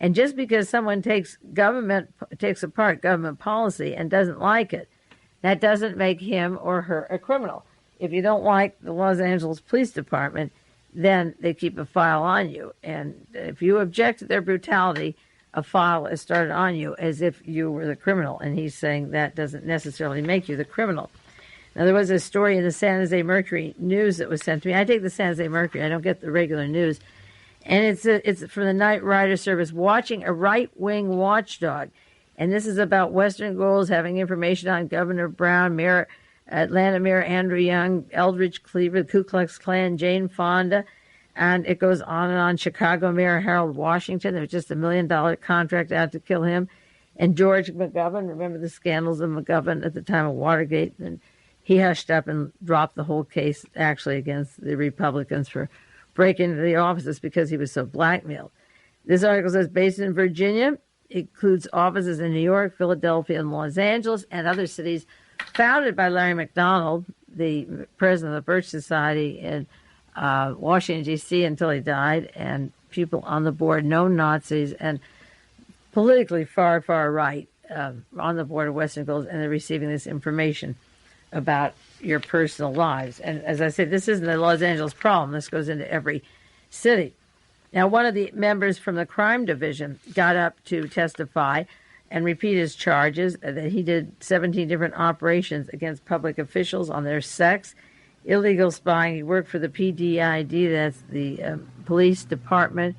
And just because someone takes apart government policy and doesn't like it, that doesn't make him or her a criminal. If you don't like the Los Angeles Police Department, then they keep a file on you. And if you object to their brutality, a file is started on you as if you were the criminal. And he's saying that doesn't necessarily make you the criminal. Now, there was a story in the San Jose Mercury News that was sent to me. I take the San Jose Mercury. I don't get the regular news. And it's from the Night Rider Service, watching a right-wing watchdog. And this is about Western Goals having information on Governor Brown, Atlanta Mayor Andrew Young, Eldridge Cleaver, the Ku Klux Klan, Jane Fonda, and it goes on and on. Chicago Mayor Harold Washington, there was just $1 million contract out to kill him. And George McGovern, remember the scandals of McGovern at the time of Watergate? And he hushed up and dropped the whole case, actually, against the Republicans for breaking into the offices because he was so blackmailed. This article says, based in Virginia, includes offices in New York, Philadelphia, and Los Angeles, and other cities, founded by Larry MacDonald, the president of the Birch Society in Washington, D.C., until he died, and people on the board, known Nazis, and politically far, far right on the board of Western Goals, and they're receiving this information about your personal lives. And as I said, this isn't a Los Angeles problem. This goes into every city. Now, one of the members from the crime division got up to testify and repeat his charges that he did 17 different operations against public officials on their sex, illegal spying. He worked for the PDID, that's the police department,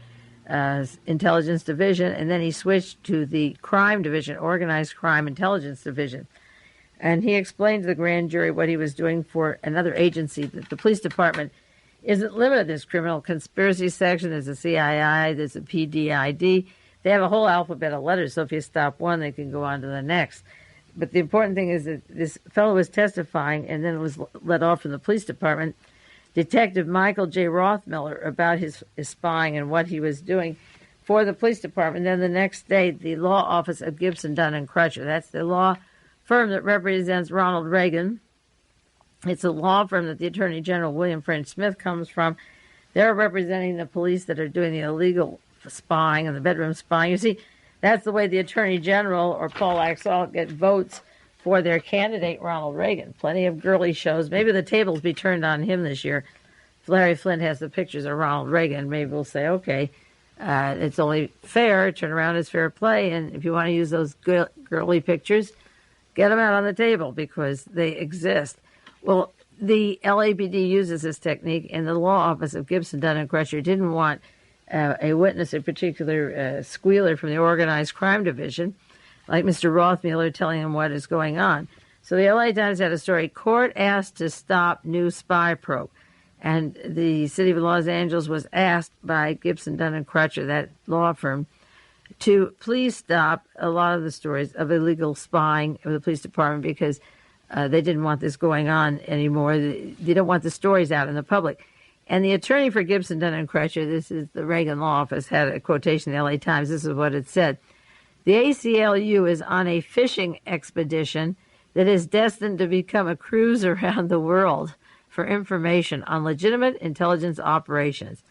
intelligence division, and then he switched to the crime division, organized crime intelligence division. And he explained to the grand jury what he was doing for another agency, that the police department isn't limited. There's criminal conspiracy section, there's a CII, there's a PDID. They have a whole alphabet of letters, so if you stop one, they can go on to the next. But the important thing is that this fellow was testifying and then was let off from the police department. Detective Michael J. Rothmiller about his spying and what he was doing for the police department. And then the next day, the law office of Gibson, Dunn and Crutcher, that's the law firm that represents Ronald Reagan It's a law firm that the Attorney General, William French Smith, comes from. They're representing the police that are doing the illegal spying and the bedroom spying. You see, that's the way the Attorney General or Paul Axel get votes for their candidate, Ronald Reagan. Plenty of girly shows. Maybe the tables be turned on him this year. If Larry Flint has the pictures of Ronald Reagan, maybe we'll say, okay, it's only fair. Turn around is fair play. And if you want to use those girly pictures, get them out on the table because they exist. Well, the LAPD uses this technique, and the law office of Gibson, Dunn, and Crutcher didn't want a witness, a particular squealer from the Organized Crime Division, like Mr. Rothmuller, telling him what is going on. So the LA Times had a story, court asked to stop new spy probe. And the city of Los Angeles was asked by Gibson, Dunn, and Crutcher, that law firm, to please stop a lot of the stories of illegal spying of the police department because they didn't want this going on anymore. They don't want the stories out in the public. And the attorney for Gibson, Dunn, and Crutcher, this is the Reagan Law Office, had a quotation in the LA Times. This is what it said. The ACLU is on a fishing expedition that is destined to become a cruise around the world for information on legitimate intelligence operations.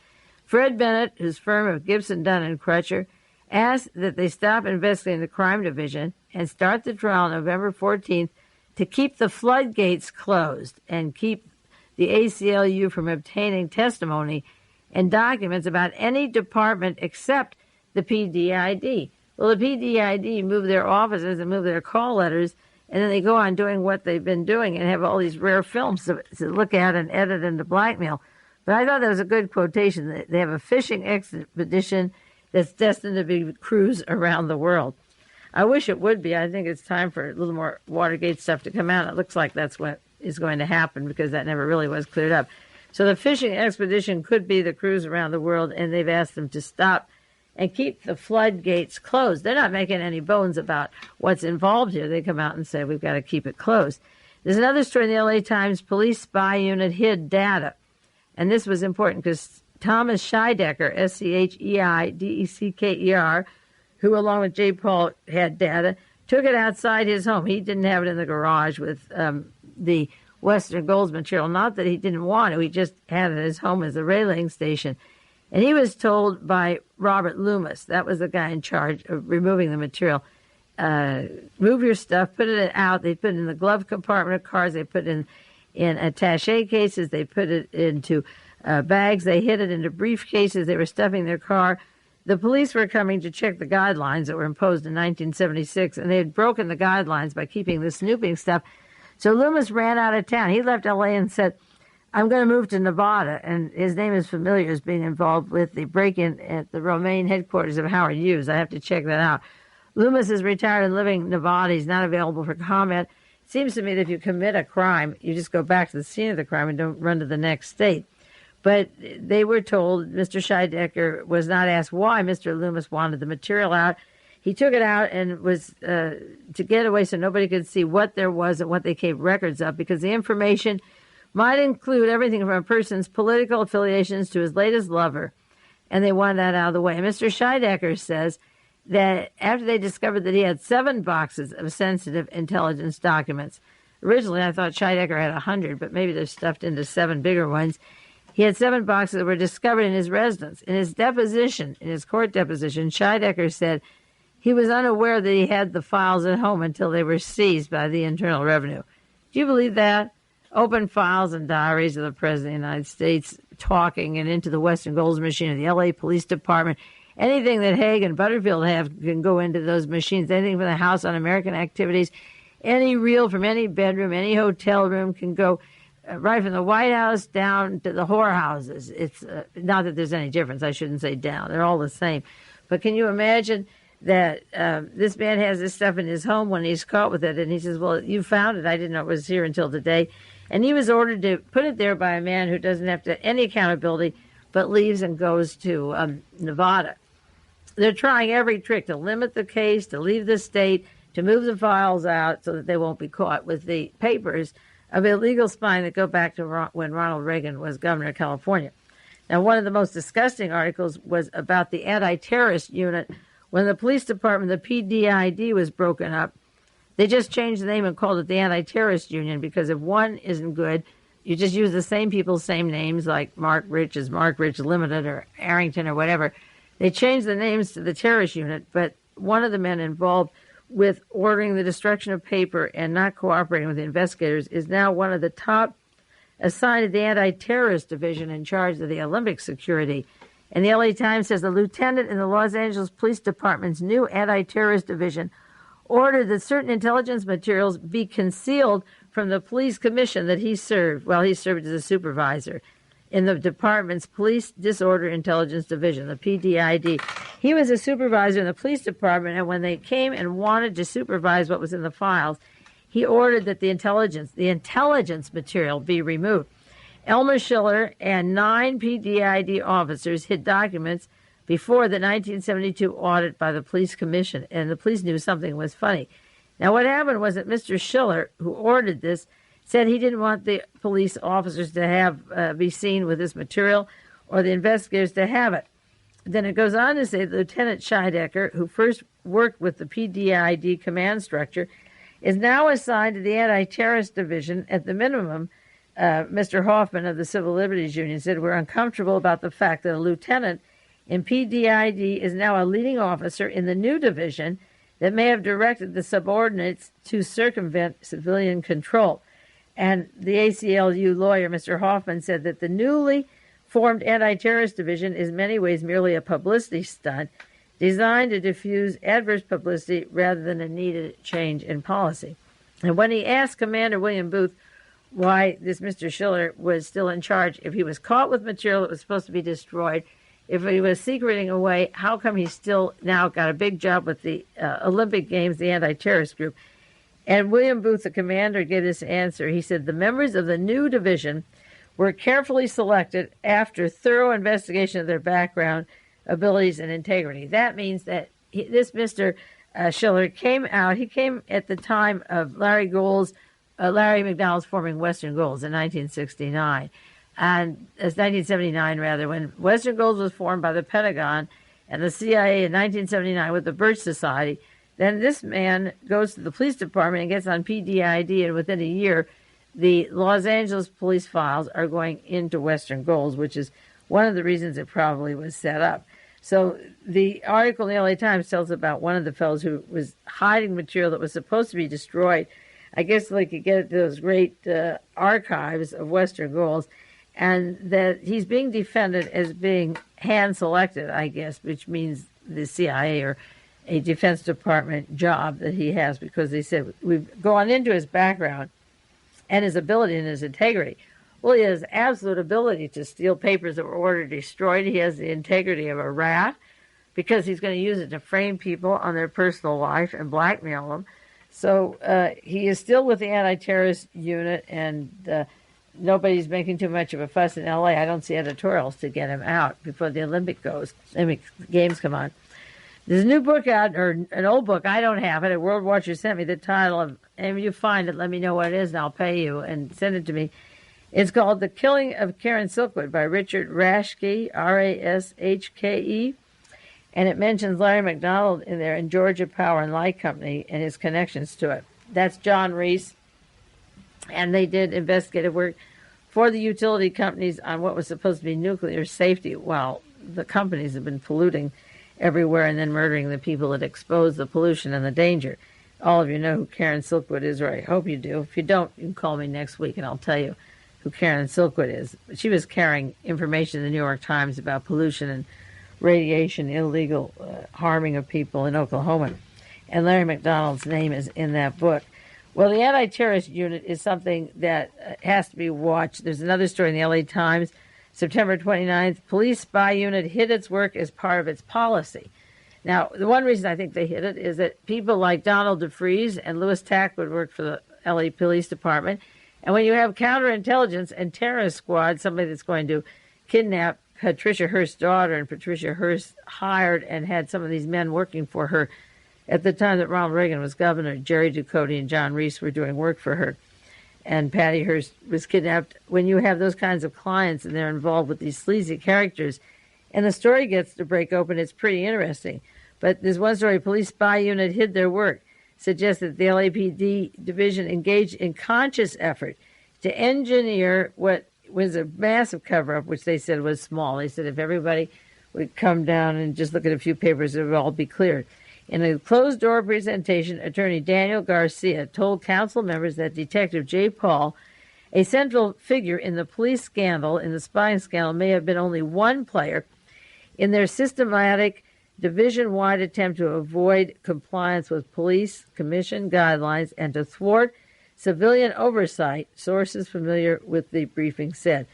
Fred Bennett, whose firm of Gibson, Dunn, and Crutcher, asked that they stop investigating the crime division and start the trial November 14th to keep the floodgates closed and keep the ACLU from obtaining testimony and documents about any department except the PDID. Well, the PDID moved their offices and moved their call letters, and then they go on doing what they've been doing and have all these rare films to look at and edit into Blackmail. But I thought that was a good quotation. They have a fishing expedition that's destined to be a cruise around the world. I wish it would be. I think it's time for a little more Watergate stuff to come out. It looks like that's what is going to happen because that never really was cleared up. So the fishing expedition could be the cruise around the world, and they've asked them to stop and keep the floodgates closed. They're not making any bones about what's involved here. They come out and say, we've got to keep it closed. There's another story in the LA Times. Police spy unit hid data. And this was important because Thomas Scheidecker, Scheidecker, who along with J. Paul had data, took it outside his home. He didn't have it in the garage with the Western Gold's material. Not that he didn't want it. He just had it at his home as a railing station. And he was told by Robert Loomis, that was the guy in charge of removing the material, move your stuff, put it out. They put it in the glove compartment of cars. They put it in attaché cases. They put it into bags. They hid it into briefcases. They were stuffing their car. The police were coming to check the guidelines that were imposed in 1976, and they had broken the guidelines by keeping this snooping stuff. So Loomis ran out of town. He left L.A. and said, I'm going to move to Nevada, and his name is familiar as being involved with the break-in at the Romaine headquarters of Howard Hughes. I have to check that out. Loomis is retired and living in Nevada. He's not available for comment. It seems to me that if you commit a crime, you just go back to the scene of the crime and don't run to the next state. But they were told, Mr. Scheidecker was not asked why Mr. Loomis wanted the material out. He took it out and was to get away so nobody could see what there was and what they kept records of, because the information might include everything from a person's political affiliations to his latest lover, and they wanted that out of the way. And Mr. Scheidecker says that after they discovered that he had 7 boxes of sensitive intelligence documents, originally I thought Scheidecker had 100, but maybe they're stuffed into 7 bigger ones. He had 7 boxes that were discovered in his residence. In his deposition, in his court deposition, Scheidecker said he was unaware that he had the files at home until they were seized by the Internal Revenue. Do you believe that? Open files and diaries of the President of the United States talking and into the Western Gold's machine of the L.A. Police Department. Anything that Haig and Butterfield have can go into those machines. Anything from the House on-American Activities. Any reel from any bedroom, any hotel room can go right from the White House down to the whorehouses. It's not that there's any difference. I shouldn't say down. They're all the same. But can you imagine that this man has this stuff in his home when he's caught with it, and he says, well, you found it. I didn't know it was here until today. And he was ordered to put it there by a man who doesn't have any accountability but leaves and goes to Nevada. They're trying every trick to limit the case, to leave the state, to move the files out so that they won't be caught with the papers of illegal spying that go back to when Ronald Reagan was governor of California. Now, one of the most disgusting articles was about the anti-terrorist unit. When the police department, the PDID, was broken up, They just changed the name and called it the Anti-Terrorist Union, because if one isn't good, you just use the same people's same names, like Mark Rich is Mark Rich Limited or Arrington or whatever. They changed the names to the terrorist unit, but one of the men involved with ordering the destruction of paper and not cooperating with the investigators is now one of the top assigned to the anti-terrorist division in charge of the Olympic security. And the LA Times says the lieutenant in the Los Angeles Police Department's new anti-terrorist division ordered that certain intelligence materials be concealed from the police commission that he served while he served as a supervisor in the department's Police Disorder Intelligence Division, the PDID. He was a supervisor in the police department, and when they came and wanted to supervise what was in the files, he ordered that the intelligence material be removed. Elmer Schiller and 9 PDID officers hid documents before the 1972 audit by the police commission, and the police knew something was funny. Now, what happened was that Mr. Schiller, who ordered this, said he didn't want the police officers to have be seen with this material or the investigators to have it. Then it goes on to say that Lieutenant Scheidecker, who first worked with the PDID command structure, is now assigned to the anti-terrorist division. At the minimum, Mr. Hoffman of the Civil Liberties Union said, we're uncomfortable about the fact that a lieutenant in PDID is now a leading officer in the new division that may have directed the subordinates to circumvent civilian control. And the ACLU lawyer, Mr. Hoffman, said that the newly formed anti-terrorist division is in many ways merely a publicity stunt designed to diffuse adverse publicity rather than a needed change in policy. And when he asked Commander William Booth why this Mr. Schiller was still in charge, if he was caught with material that was supposed to be destroyed, if he was secreting away, how come he still now got a big job with the Olympic Games, the anti-terrorist group? And William Booth, the commander, gave this answer. He said, the members of the new division were carefully selected after thorough investigation of their background, abilities, and integrity. That means that this Mr. Schiller came out. He came at the time of Larry MacDonald's forming Western Goals in 1969. And as 1979, rather, when Western Goals was formed by the Pentagon and the CIA in 1979 with the Birch Society, then this man goes to the police department and gets on PDID, and within a year, the Los Angeles police files are going into Western Goals, which is one of the reasons it probably was set up. So the article in the LA Times tells about one of the fellows who was hiding material that was supposed to be destroyed. I guess they could get it to those great archives of Western Goals, and that he's being defended as being hand-selected, I guess, which means the CIA or a Defense Department job that he has, because they said we've gone into his background and his ability and his integrity. Well, he has absolute ability to steal papers that were ordered destroyed. He has the integrity of a rat because he's going to use it to frame people on their personal life and blackmail them. So he is still with the anti-terrorist unit, and nobody's making too much of a fuss in L.A. I don't see editorials to get him out before the Olympic Games come on. There's a new book out, or an old book. I don't have it. A World Watcher sent me the title of, and if you find it, let me know what it is, and I'll pay you, and send it to me. It's called The Killing of Karen Silkwood by Richard Rashke, R-A-S-H-K-E, and it mentions Larry MacDonald in there and Georgia Power and Light Company and his connections to it. That's John Reese, and they did investigative work for the utility companies on what was supposed to be nuclear safety while the companies have been polluting everywhere and then murdering the people that expose the pollution and the danger. All of you know who Karen Silkwood is, or I hope you do. If you don't, you can call me next week and I'll tell you who Karen Silkwood is. She was carrying information in the New York Times about pollution and radiation, illegal harming of people in Oklahoma. And Larry MacDonald's name is in that book. Well, the anti-terrorist unit is something that has to be watched. There's another story in the LA Times, September 29th. Police spy unit hid its work as part of its policy. Now, the one reason I think they hid it is that people like Donald DeFreeze and Louis Tackwood work for the LA Police Department. And when you have counterintelligence and terrorist squad, somebody that's going to kidnap Patricia Hearst's daughter, and Patricia Hearst hired and had some of these men working for her at the time that Ronald Reagan was governor, Jerry Ducote and John Reese were doing work for her. And Patty Hearst was kidnapped. When you have those kinds of clients and they're involved with these sleazy characters, and the story gets to break open, it's pretty interesting. But there's one story, police spy unit hid their work. suggests that the LAPD division engaged in conscious effort to engineer what was a massive cover-up, which they said was small. They said if everybody would come down and just look at a few papers, it would all be cleared. In a closed-door presentation, Attorney Daniel Garcia told council members that Detective J. Paul, a central figure in the police scandal, in the spying scandal, may have been only one player in their systematic division-wide attempt to avoid compliance with police commission guidelines and to thwart civilian oversight, sources familiar with the briefing said.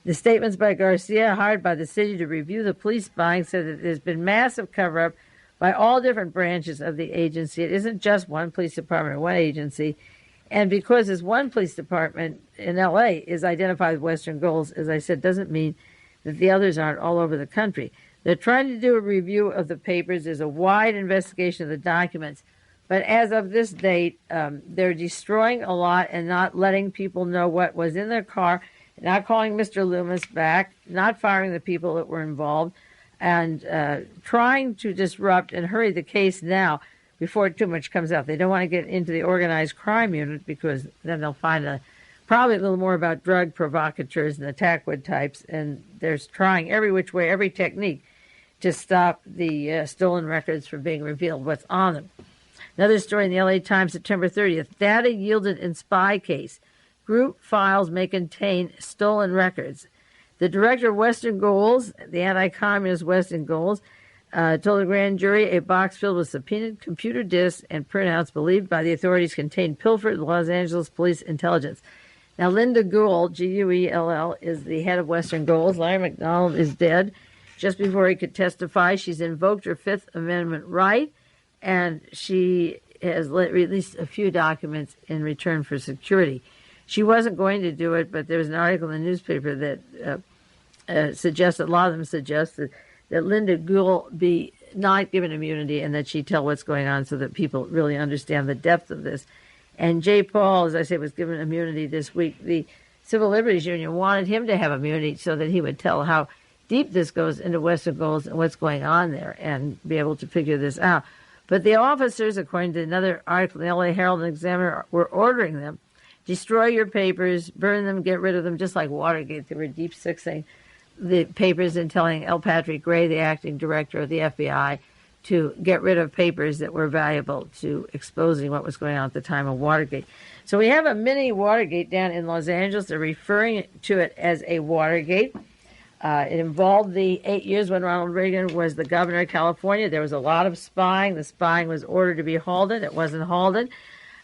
The statements by Garcia, hired by the city to review the police spying, said that there's been massive cover-up by all different branches of the agency. It isn't just one police department or one agency. And because this one police department in L.A. is identified with Western goals, as I said, doesn't mean that the others aren't all over the country. They're trying to do a review of the papers. There's a wide investigation of the documents. But as of this date, they're destroying a lot and not letting people know what was in their car, not calling Mr. Loomis back, not firing the people that were involved, and trying to disrupt and hurry the case now before too much comes out. They don't want to get into the organized crime unit because then they'll find probably a little more about drug provocateurs and the Tackwood types, and they're trying every which way, every technique to stop the stolen records from being revealed, what's on them. Another story in the LA Times, September 30th. Data yielded in spy case. Group files may contain stolen records. The director of Western Goals, the anti-communist Western Goals, told the grand jury a box filled with subpoenaed computer disks and printouts believed by the authorities contained pilfered Los Angeles police intelligence. Now, Linda Gould, G-U-E-L-L, is the head of Western Goals. Larry MacDonald is dead. Just before he could testify, she's invoked her Fifth Amendment right, and she has released a few documents in return for security. She wasn't going to do it, but there was an article in the newspaper that suggests, a lot of them suggest that Linda Gould be not given immunity and that she tell what's going on so that people really understand the depth of this. And Jay Paul, as I say, was given immunity this week. The Civil Liberties Union wanted him to have immunity so that he would tell how deep this goes into Western Goals and what's going on there and be able to figure this out. But the officers, according to another article in the LA Herald and Examiner, were ordering them, destroy your papers, burn them, get rid of them, just like Watergate. They were deep sixing the papers and telling L. Patrick Gray, the acting director of the FBI, to get rid of papers that were valuable to exposing what was going on at the time of Watergate. So we have a mini Watergate down in Los Angeles. They're referring to it as a Watergate. It involved the 8 years when Ronald Reagan was the governor of California. There was a lot of spying. The spying was ordered to be halted. It wasn't halted.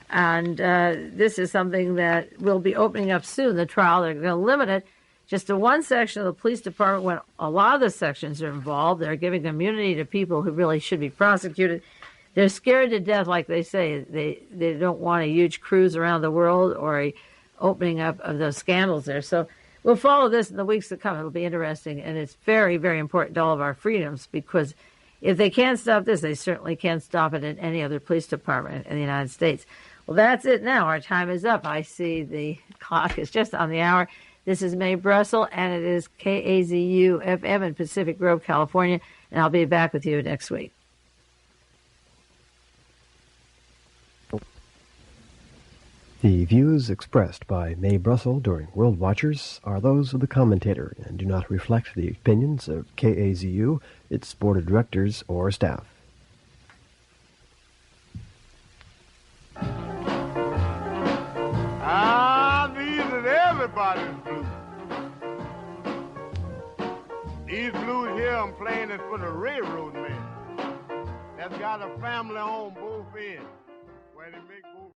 And this is something that will be opening up soon, the trial. They're going to limit it just to one section of the police department when a lot of the sections are involved. They're giving immunity to people who really should be prosecuted. They're scared to death, like they say. They don't want a huge cruise around the world or a opening up of those scandals there. So we'll follow this in the weeks to come. It'll be interesting, and it's very, very important to all of our freedoms because if they can't stop this, they certainly can't stop it in any other police department in the United States. Well, that's it now. Our time is up. I see the clock is just on the hour. This is Mae Brussell, and it is KAZU-FM in Pacific Grove, California, and I'll be back with you next week. The views expressed by Mae Brussell during World Watchers are those of the commentator and do not reflect the opinions of KAZU, its board of directors, or staff. These is everybody's blues. These blues here I'm playing is for the railroad man that's got a family on both ends where they make both